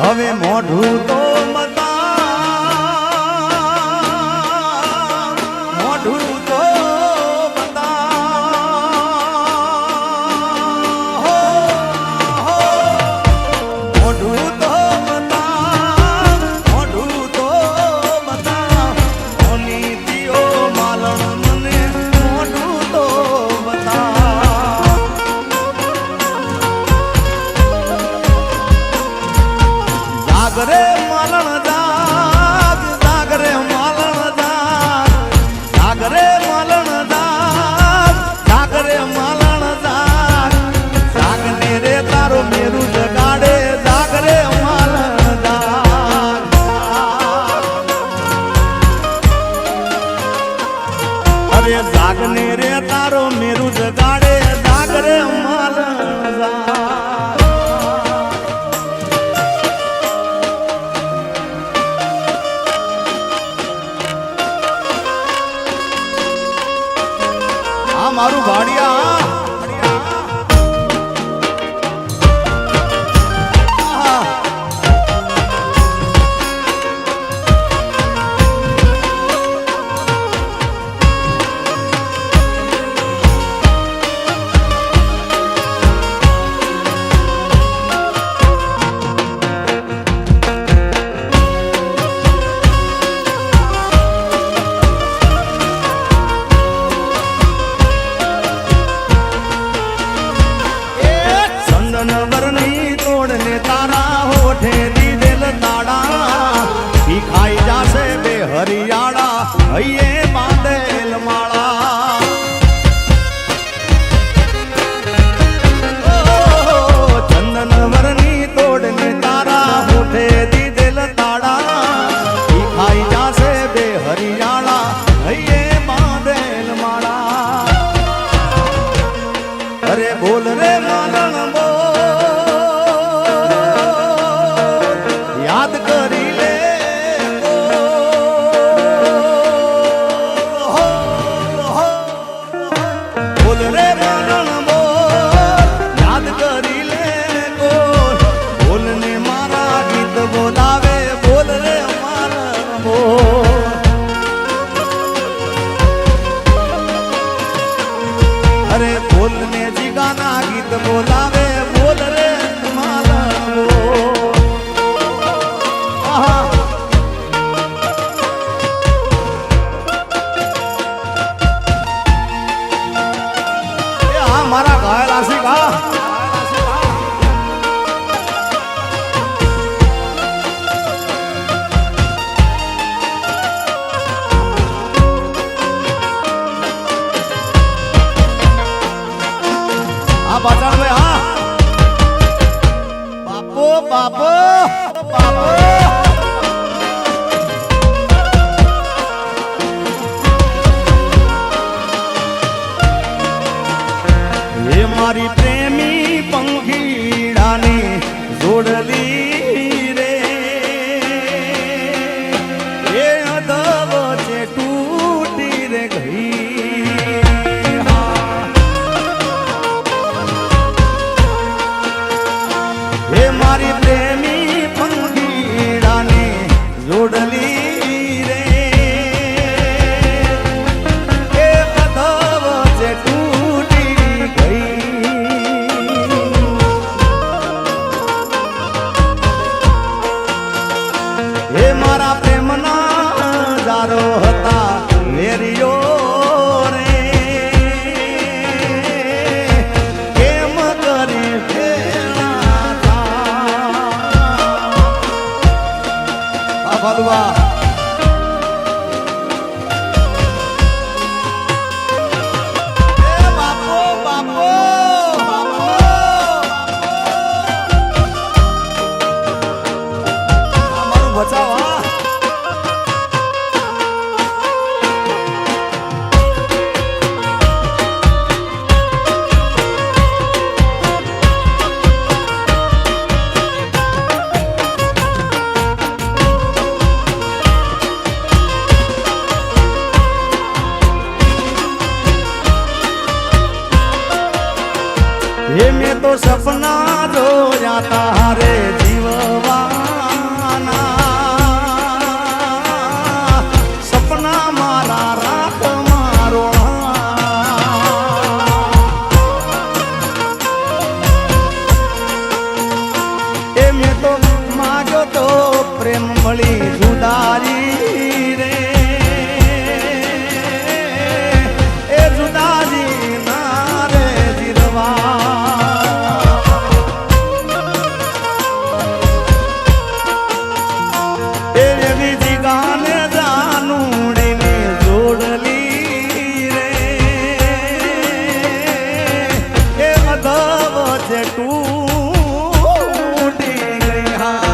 હવે મોઢું તો મોઢું તો જાગરે માલણ જાગ જાગરે માલણ જાગ જાગરે માલણ જાગ જાગરે માલણ જાગ જાગને રે તારો મેરુ જગાડે જાગરે માલણ જાગ અરે જાગને રે તારો મેરુ જગાડે જાગરે માલણ જાગ મારું ભાડિયા વરની તોડને તારા હોઠે દીધેલ તાડા ઈ ખાઈ જાશે બે હરિયાળા હૈયે બાંધેલ માળા ચંદન વરની તોડને તારા હોઠે દીધેલ તાડા ઈ ખાઈ જાશે બે હરિયાળા હૈયે બાંધેલ માળા અરે બોલ રે માલણ યાદ કરી લે બોલ રે માલણ બોલ યાદ કરી લે બોલ ને મારા ગીત બોલાવે બોલ રે માલણ બોલ અરે બોલ ને જીગાના ગીત બોલાવે બોલ રે માલણ બોલ મારા ઘાયલ આશિક આ બાચાર ભાઈ હા બાપો બાપો બાપો એ મારી પ્રેમી પંખીડાની જોડલી રે એ અદબ છે તૂટી રે ગઈ એ મારી પ્રેમી પંખીડાની જોડલી રે એ અદબ છે હે મારા પ્રેમના જારો હતા મેરીઓ રે કેમ કરી ફેરા બાબા ये मैं तो सपना रोया तारे जीववा માગ્યો તો પ્રેમ મળી જુદારી રે એ જુદારી ના રે જીરવા એવી જીગાને જાનુડીને જોડલી રે એ મધવ છે તૂટી ગઈ હા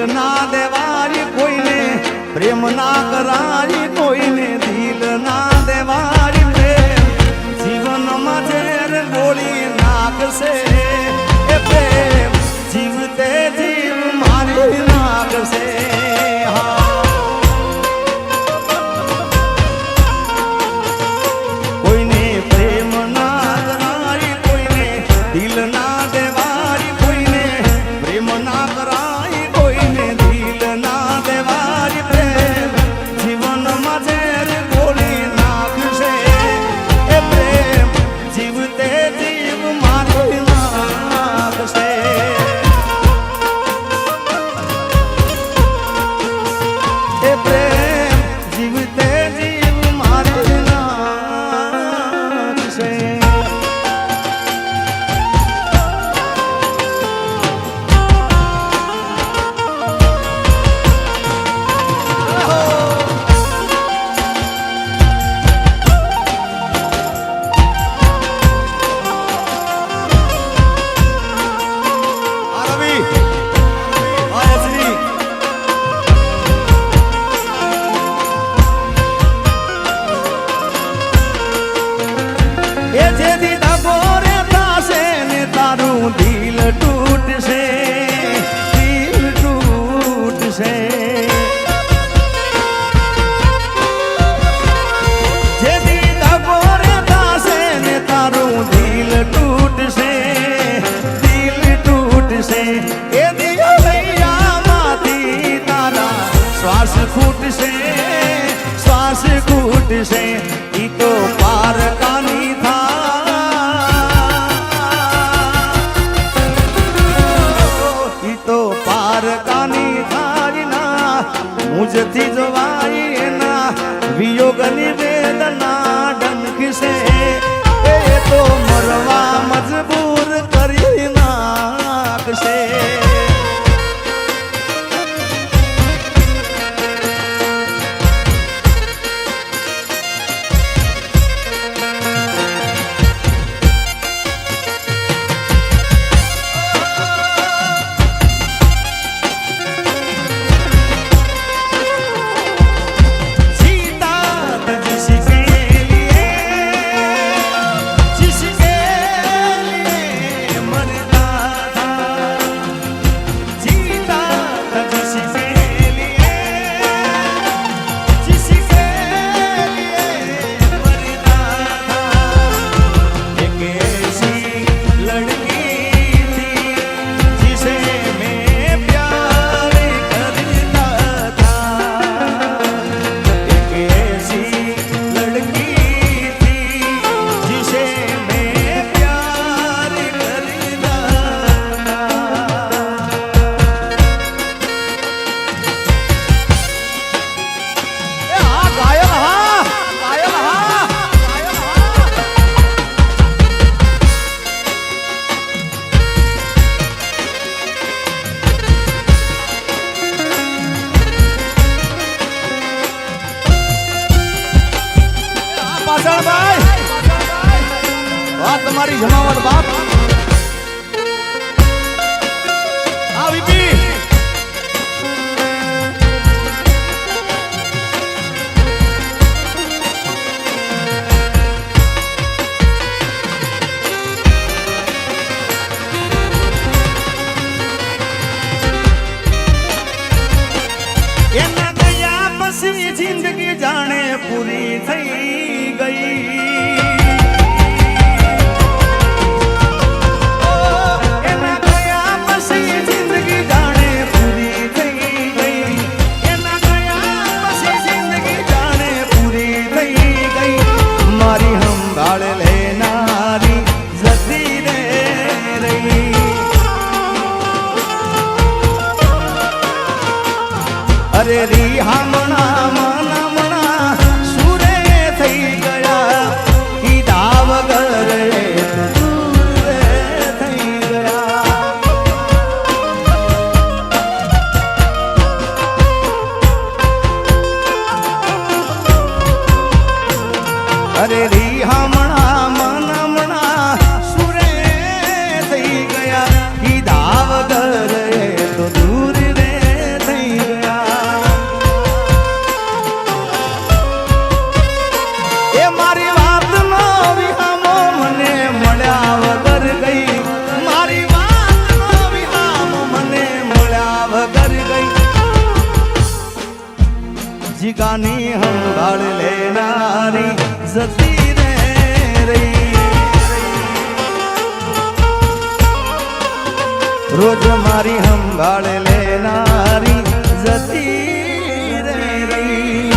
ના દેવાય કોઈને પ્રેમ ના કરાય કોઈને દિલ ના દેવાય પ્રેમ જીવનમાં ઝેર ગોળી નાખશે એ પ્રેમ જીવતે જીવ મારી નાખશે કોઈને પ્રેમ ના કરાય કોઈને દિલ ના દેવાય કોઈને પ્રેમ ના કરાય દિલ ટૂટશે દિલ ટૂટશે જે દીધા ગોરે દાસે ને તારું દિલ ટૂટશે દિલ ટૂટશે એ દિલૈયામાંથી તારા શ્વાસ ખૂટશે શ્વાસ ખૂટશે ઈ તો પારકાની પારકાની થાય ના મુજથી જવાય એના વિયોગની વેદના ડંખશે એ તો મરવા મજબૂર કરી નાખશે તમારી જમાવટ બાપ આ વીપી જિંદગી જાણે પૂરી થઈ ગઈ એના ગયા પછી જિંદગી જાણે પૂરી થઈ ગઈ એના ગયા પછી જિંદગી જાણે પૂરી થઈ ગઈ મારી સંભાળ લેનારી જતી રે રહી અરે રી હામણા મના સુરે થઈ ગયા કીધા વગર થઈ ગયા અરે રી હામણા મના સુરે થઈ ગયા કીધા વગર તો દૂર રે થઈ ગયા એ મારી વાત નો વિહામો મને મળ્યા વગર ગઈ મારી વાત નો વિહામો મને મળ્યા વગર ગઈ જીગાની સંભાળ લેનારી જતી રે રહી રોજ મારી સંભાળ લેનારી જતી રે રહી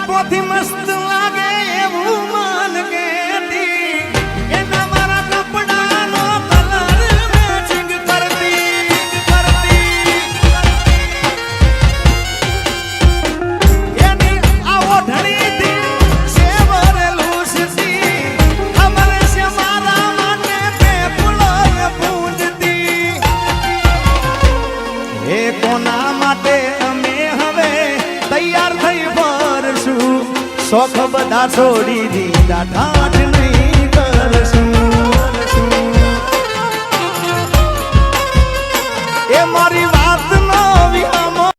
પોથી મસ્ત લાગે એવું મન કેતી એના મારા કપડાનો કલર મેચિંગ કરતી એની આ ઓઢણીથી શેવરેલું સી અમરે છે મારા માટે બે ફૂલો પૂજતી એ કોના માટે અમે હવે તૈયાર થઈ શોખ બધા છોડી દીધા ઠાઠ નહીં કરશું એ મારી